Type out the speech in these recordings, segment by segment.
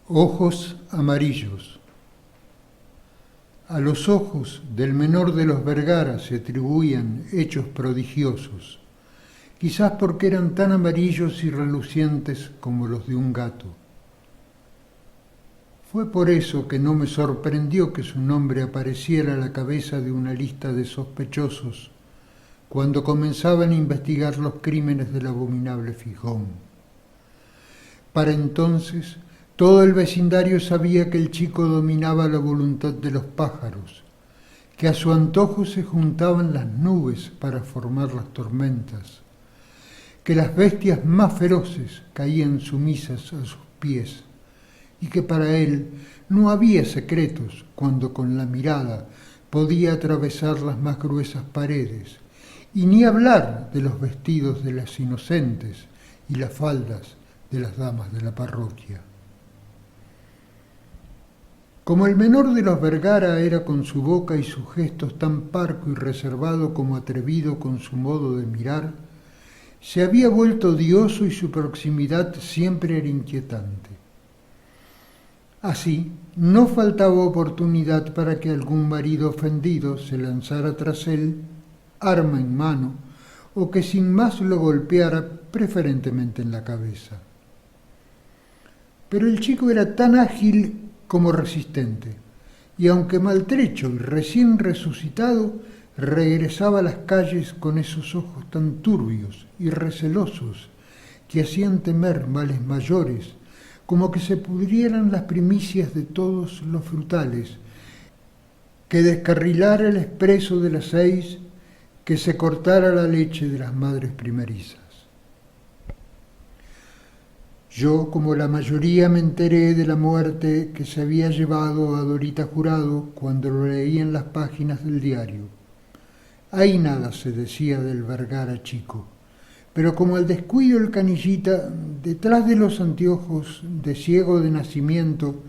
Ojos amarillos. A los ojos del menor de los Vergara se atribuían hechos prodigiosos, quizás porque eran tan amarillos y relucientes como los de un gato. Fue por eso que no me sorprendió que su nombre apareciera a la cabeza de una lista de sospechosos cuando comenzaban a investigar los crímenes del abominable Fijón. Para entonces, todo el vecindario sabía que el chico dominaba la voluntad de los pájaros, que a su antojo se juntaban las nubes para formar las tormentas, que las bestias más feroces caían sumisas a sus pies, y que para él no había secretos cuando con la mirada podía atravesar las más gruesas paredes, y ni hablar de los vestidos de las inocentes y las faldas de las damas de la parroquia. Como el menor de los Vergara era con su boca y sus gestos tan parco y reservado como atrevido con su modo de mirar, se había vuelto odioso y su proximidad siempre era inquietante. Así, no faltaba oportunidad para que algún marido ofendido se lanzara tras él, arma en mano, o que sin más lo golpeara, preferentemente en la cabeza. Pero el chico era tan ágil como resistente, y aunque maltrecho y recién resucitado, regresaba a las calles con esos ojos tan turbios y recelosos que hacían temer males mayores, como que se pudrieran las primicias de todos los frutales, que descarrilara el expreso de las 6, que se cortara la leche de las madres primerizas. Yo, como la mayoría, me enteré de la muerte que se había llevado a Dorita Jurado cuando lo leí en las páginas del diario. Ahí nada se decía del Vergara chico, pero como al descuido el canillita, detrás de los anteojos de ciego de nacimiento,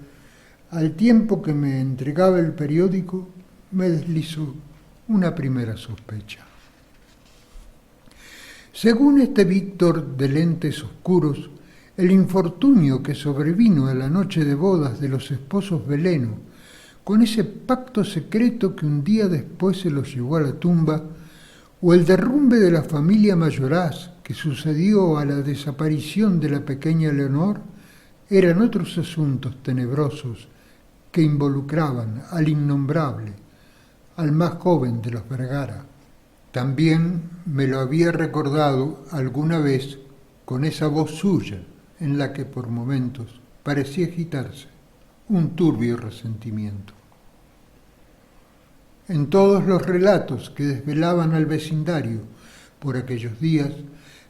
al tiempo que me entregaba el periódico, me deslizó una primera sospecha. Según este Víctor de lentes oscuros, el infortunio que sobrevino a la noche de bodas de los esposos Veleno, con ese pacto secreto que un día después se los llevó a la tumba, o el derrumbe de la familia Mayoraz que sucedió a la desaparición de la pequeña Leonor, eran otros asuntos tenebrosos que involucraban al innombrable, al más joven de los Vergara. También me lo había recordado alguna vez con esa voz suya, en la que por momentos parecía agitarse un turbio resentimiento. En todos los relatos que desvelaban al vecindario por aquellos días,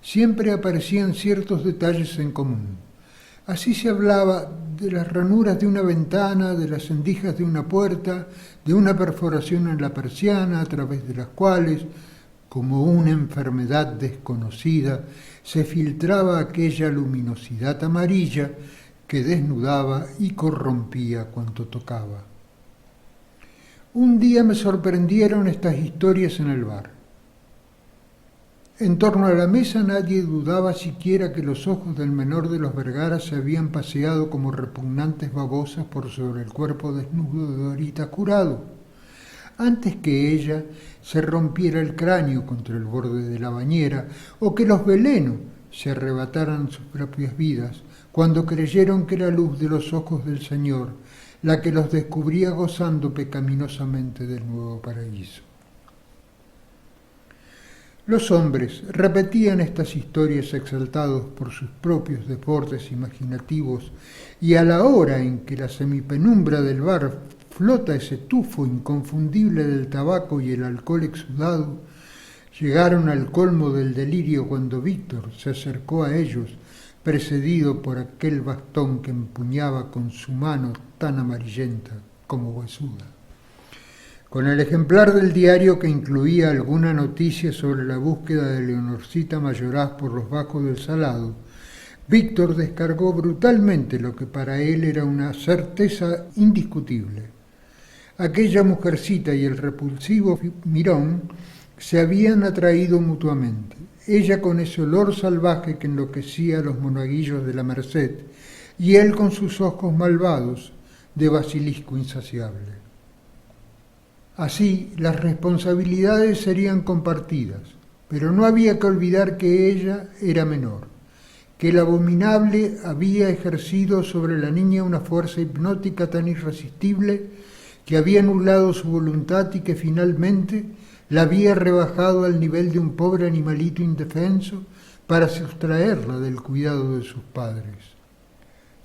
siempre aparecían ciertos detalles en común. Así se hablaba de las ranuras de una ventana, de las rendijas de una puerta, de una perforación en la persiana a través de las cuales, como una enfermedad desconocida, se filtraba aquella luminosidad amarilla que desnudaba y corrompía cuanto tocaba. Un día me sorprendieron estas historias en el bar. En torno a la mesa nadie dudaba siquiera que los ojos del menor de los Vergara se habían paseado como repugnantes babosas por sobre el cuerpo desnudo de Dorita Jurado, antes que ella se rompiera el cráneo contra el borde de la bañera, o que los Veleno se arrebataran sus propias vidas, cuando creyeron que era luz de los ojos del Señor la que los descubría gozando pecaminosamente del nuevo paraíso. Los hombres repetían estas historias exaltados por sus propios deportes imaginativos, y a la hora en que la semipenumbra del bar flota ese tufo inconfundible del tabaco y el alcohol exudado, llegaron al colmo del delirio cuando Víctor se acercó a ellos, precedido por aquel bastón que empuñaba con su mano tan amarillenta como huesuda. Con el ejemplar del diario que incluía alguna noticia sobre la búsqueda de Leonorcita Mayoraz por los bajos del Salado, Víctor descargó brutalmente lo que para él era una certeza indiscutible. Aquella mujercita y el repulsivo Mirón se habían atraído mutuamente, ella con ese olor salvaje que enloquecía a los monaguillos de la Merced, y él con sus ojos malvados de basilisco insaciable. Así, las responsabilidades serían compartidas, pero no había que olvidar que ella era menor, que el abominable había ejercido sobre la niña una fuerza hipnótica tan irresistible que había anulado su voluntad y que finalmente la había rebajado al nivel de un pobre animalito indefenso para sustraerla del cuidado de sus padres.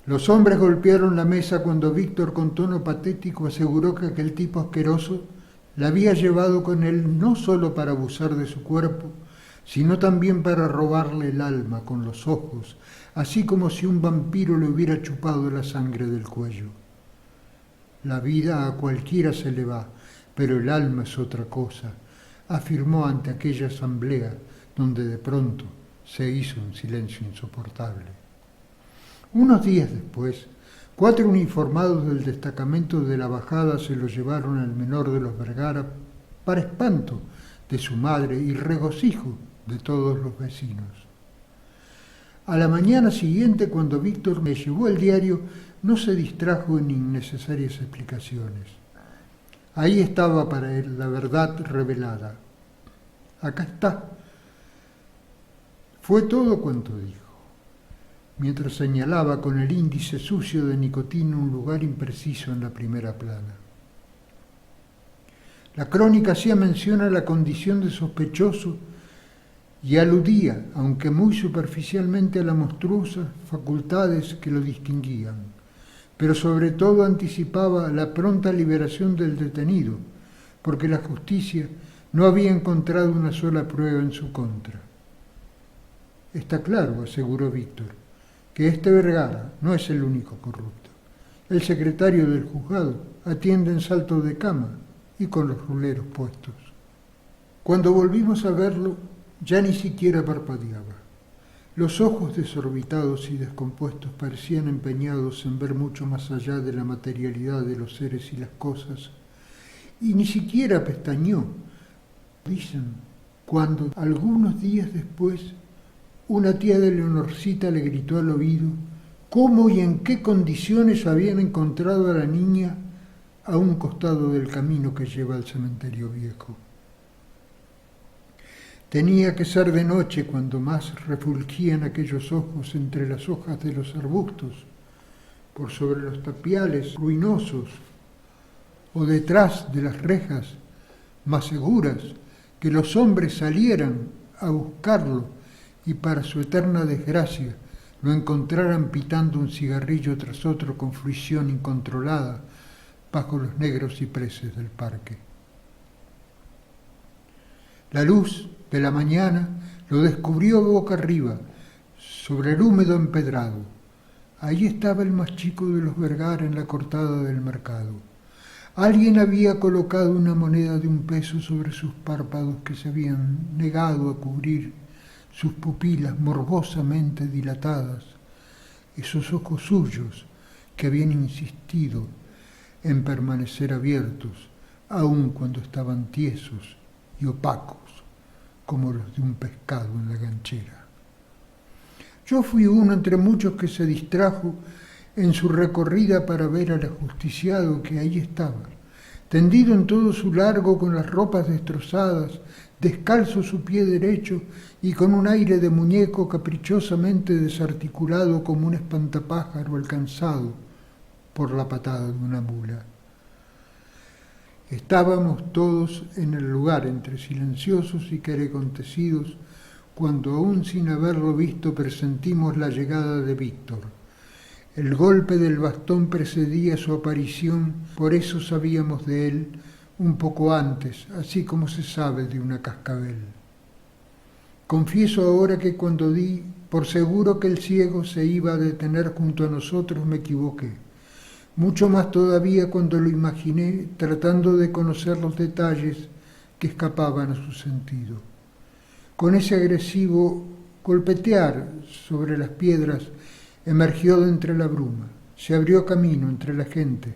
Los hombres golpearon la mesa cuando Víctor con tono patético aseguró que aquel tipo asqueroso la había llevado con él no solo para abusar de su cuerpo, sino también para robarle el alma con los ojos, así como si un vampiro le hubiera chupado la sangre del cuello. La vida a cualquiera se le va, pero el alma es otra cosa, afirmó ante aquella asamblea donde de pronto se hizo un silencio insoportable. Unos días después, 4 uniformados del destacamento de la bajada se lo llevaron al menor de los Vergara para espanto de su madre y regocijo de todos los vecinos. A la mañana siguiente, cuando Víctor me llevó el diario, no se distrajo en innecesarias explicaciones. Ahí estaba para él la verdad revelada. Acá está. Fue todo cuanto dijo, mientras señalaba con el índice sucio de nicotina un lugar impreciso en la primera plana. La crónica hacía mención a la condición de sospechoso y aludía, aunque muy superficialmente, a las monstruosas facultades que lo distinguían, pero sobre todo anticipaba la pronta liberación del detenido, porque la justicia no había encontrado una sola prueba en su contra. Está claro, aseguró Víctor, que este Vergara no es el único corrupto. El secretario del juzgado atiende en salto de cama y con los ruleros puestos. Cuando volvimos a verlo, ya ni siquiera parpadeaba. Los ojos desorbitados y descompuestos parecían empeñados en ver mucho más allá de la materialidad de los seres y las cosas, y ni siquiera pestañeó. Dicen, cuando algunos días después una tía de Leonorcita le gritó al oído cómo y en qué condiciones habían encontrado a la niña a un costado del camino que lleva al cementerio viejo. Tenía que ser de noche cuando más refulgían aquellos ojos entre las hojas de los arbustos, por sobre los tapiales ruinosos o detrás de las rejas más seguras, que los hombres salieran a buscarlo y para su eterna desgracia lo encontraran pitando un cigarrillo tras otro con fruición incontrolada bajo los negros cipreses del parque. La luz de la mañana lo descubrió boca arriba, sobre el húmedo empedrado. Ahí estaba el más chico de los Vergara en la cortada del mercado. Alguien había colocado una moneda de 1 peso sobre sus párpados que se habían negado a cubrir sus pupilas morbosamente dilatadas, esos ojos suyos que habían insistido en permanecer abiertos, aun cuando estaban tiesos y opacos, como los de un pescado en la ganchera. Yo fui uno entre muchos que se distrajo en su recorrida para ver al ajusticiado que ahí estaba, tendido en todo su largo con las ropas destrozadas, descalzo su pie derecho y con un aire de muñeco caprichosamente desarticulado como un espantapájaro alcanzado por la patada de una mula. Estábamos todos en el lugar, entre silenciosos y querecontecidos, cuando aún sin haberlo visto presentimos la llegada de Víctor. El golpe del bastón precedía su aparición, por eso sabíamos de él un poco antes, así como se sabe de una cascabel. Confieso ahora que cuando di por seguro que el ciego se iba a detener junto a nosotros me equivoqué. Mucho más todavía cuando lo imaginé tratando de conocer los detalles que escapaban a su sentido. Con ese agresivo golpetear sobre las piedras emergió de entre la bruma, se abrió camino entre la gente,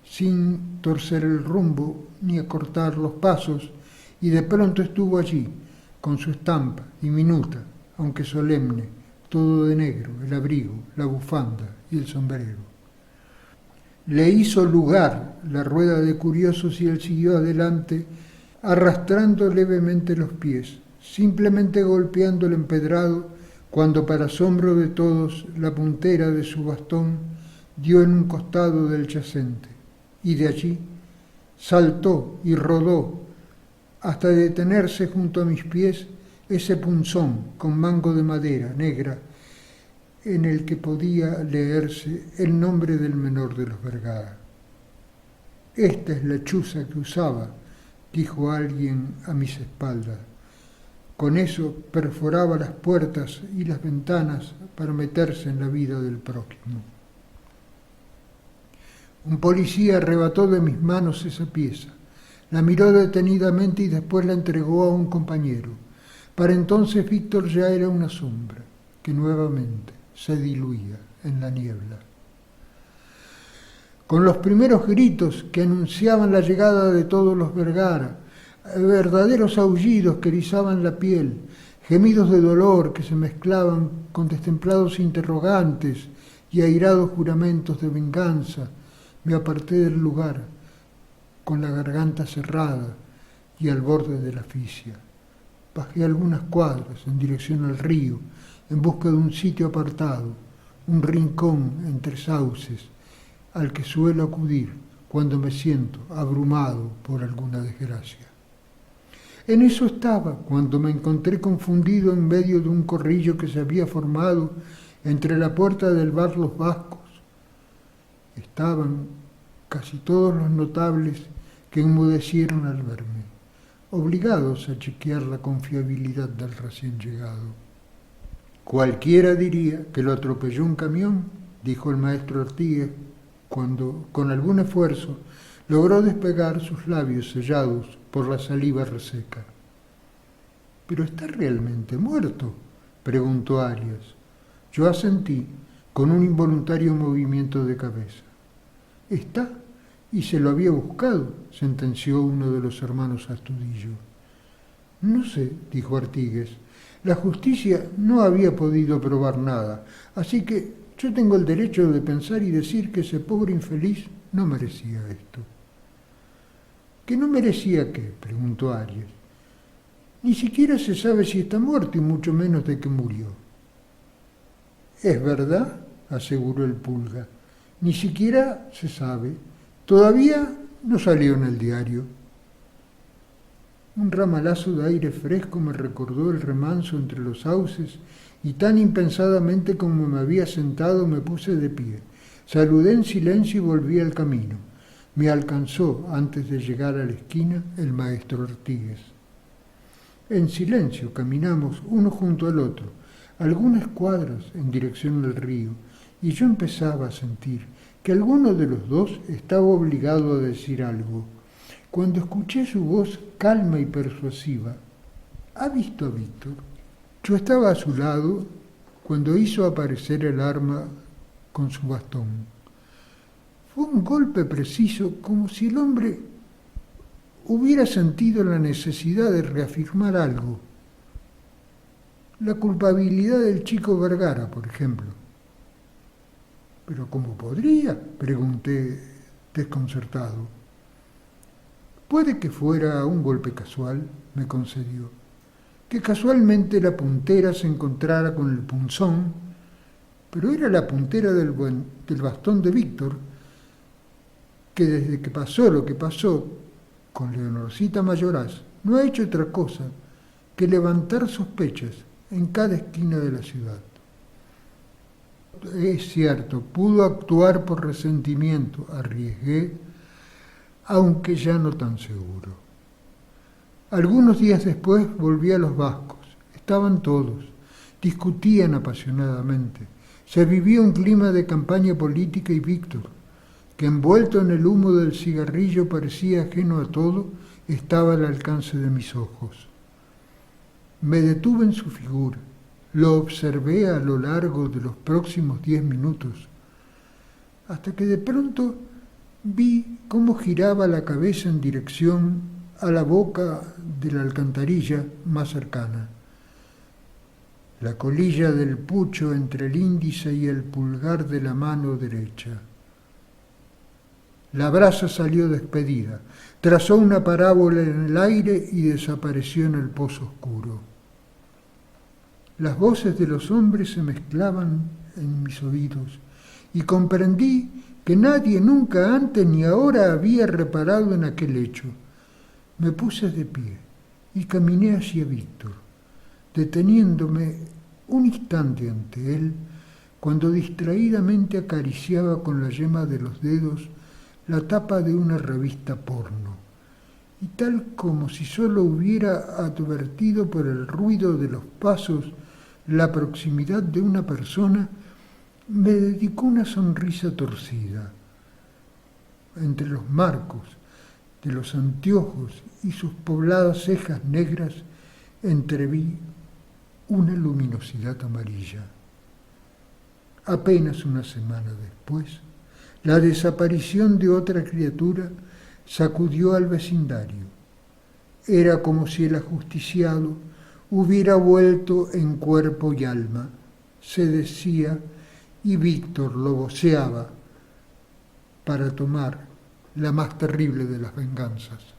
sin torcer el rumbo ni acortar los pasos, y de pronto estuvo allí, con su estampa diminuta, aunque solemne, todo de negro, el abrigo, la bufanda y el sombrero. Le hizo lugar la rueda de curiosos y él siguió adelante, arrastrando levemente los pies, simplemente golpeando el empedrado, cuando para asombro de todos la puntera de su bastón dio en un costado del yacente, y de allí saltó y rodó hasta detenerse junto a mis pies ese punzón con mango de madera negra en el que podía leerse el nombre del menor de los Vergara. Esta es la chuza que usaba, dijo alguien a mis espaldas. Con eso perforaba las puertas y las ventanas para meterse en la vida del prójimo. Un policía arrebató de mis manos esa pieza, la miró detenidamente y después la entregó a un compañero. Para entonces Víctor ya era una sombra que nuevamente se diluía en la niebla. Con los primeros gritos que anunciaban la llegada de todos los Vergara, verdaderos aullidos que erizaban la piel, gemidos de dolor que se mezclaban con destemplados interrogantes y airados juramentos de venganza, me aparté del lugar con la garganta cerrada y al borde de la asfixia. Bajé algunas cuadras en dirección al río, en busca de un sitio apartado, un rincón entre sauces, al que suelo acudir cuando me siento abrumado por alguna desgracia. En eso estaba cuando me encontré confundido en medio de un corrillo que se había formado entre la puerta del bar Los Vascos. Estaban casi todos los notables que enmudecieron al verme, obligados a chequear la confiabilidad del recién llegado. Cualquiera diría que lo atropelló un camión, dijo el maestro Ortiz, cuando, con algún esfuerzo, logró despegar sus labios sellados por la saliva reseca. ¿Pero está realmente muerto?, preguntó Arias. Yo asentí con un involuntario movimiento de cabeza. Está, y se lo había buscado, sentenció uno de los hermanos Astudillo. No sé, dijo Artigues. La justicia no había podido probar nada, así que yo tengo el derecho de pensar y decir que ese pobre infeliz no merecía esto. ¿Que no merecía qué?, preguntó Arias. Ni siquiera se sabe si está muerto y mucho menos de que murió. Es verdad, aseguró el Pulga. Ni siquiera se sabe. Todavía no salió en el diario. Un ramalazo de aire fresco me recordó el remanso entre los sauces y tan impensadamente como me había sentado me puse de pie. Saludé en silencio y volví al camino. Me alcanzó, antes de llegar a la esquina, el maestro Ortigues. En silencio caminamos uno junto al otro, algunas cuadras en dirección al río, y yo empezaba a sentir que alguno de los dos estaba obligado a decir algo. Cuando escuché su voz calma y persuasiva, ¿ha visto a Víctor? Yo estaba a su lado cuando hizo aparecer el arma con su bastón. Fue un golpe preciso, como si el hombre hubiera sentido la necesidad de reafirmar algo. La culpabilidad del chico Vergara, por ejemplo. ¿Pero cómo podría?, pregunté desconcertado. Puede que fuera un golpe casual, me concedió, que casualmente la puntera se encontrara con el punzón, pero era la puntera del bastón de Víctor, que desde que pasó lo que pasó con Leonorcita Mayoraz, no ha hecho otra cosa que levantar sospechas en cada esquina de la ciudad. Es cierto, pudo actuar por resentimiento, arriesgué, aunque ya no tan seguro. Algunos días después volví a Los Vascos. Estaban todos, discutían apasionadamente. Se vivía un clima de campaña política y Víctor, que envuelto en el humo del cigarrillo parecía ajeno a todo, estaba al alcance de mis ojos. Me detuve en su figura, lo observé a lo largo de los próximos 10 minutos, hasta que de pronto vi cómo giraba la cabeza en dirección a la boca de la alcantarilla más cercana. la colilla del pucho entre el índice y el pulgar de la mano derecha. La brasa salió despedida, trazó una parábola en el aire y desapareció en el pozo oscuro. Las voces de los hombres se mezclaban en mis oídos y comprendí que nadie nunca antes ni ahora había reparado en aquel hecho. Me puse de pie y caminé hacia Víctor, deteniéndome un instante ante él cuando distraídamente acariciaba con la yema de los dedos la tapa de una revista porno, y tal como si solo hubiera advertido por el ruido de los pasos la proximidad de una persona, me dedicó una sonrisa torcida. Entre los marcos de los anteojos y sus pobladas cejas negras entreví una luminosidad amarilla. Apenas una semana después, la desaparición de otra criatura sacudió al vecindario. Era como si el ajusticiado hubiera vuelto en cuerpo y alma, se decía, y Víctor lo voceaba para tomar la más terrible de las venganzas.